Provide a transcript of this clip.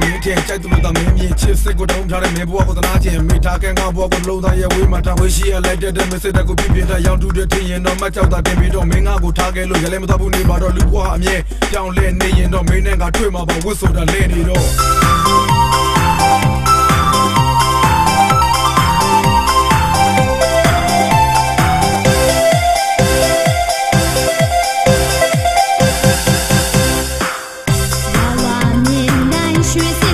ပြီးမင်းထင်ကြိုက်သူလို့သာမင်းမြင်ချစ်စိတ်ကိုတုံးထားတဲ့မင်းဘဝကိုသနာကျင်မိထားကန်ကဘဝကိုလုံးသားရဲ့ဝေးမှာထားဝေးရှိရလိုက်တဲ့မစ်စစ်တက်ကိုပြပြထားရောင်တူတဲ့ထင်ရင်တော့မတ်ကြောက်တာတင်ပြီးတော့မင်းငါကိုထားခဲ့လို့ရလဲမသွားဘူးနေပါတော့လူဘဝအမြဲပြောင်းလဲနေရင်တော့မင်းနဲ့ငါတွေ့မှာပါဝတ်ဆိုတာလဲနေတော့ 雪。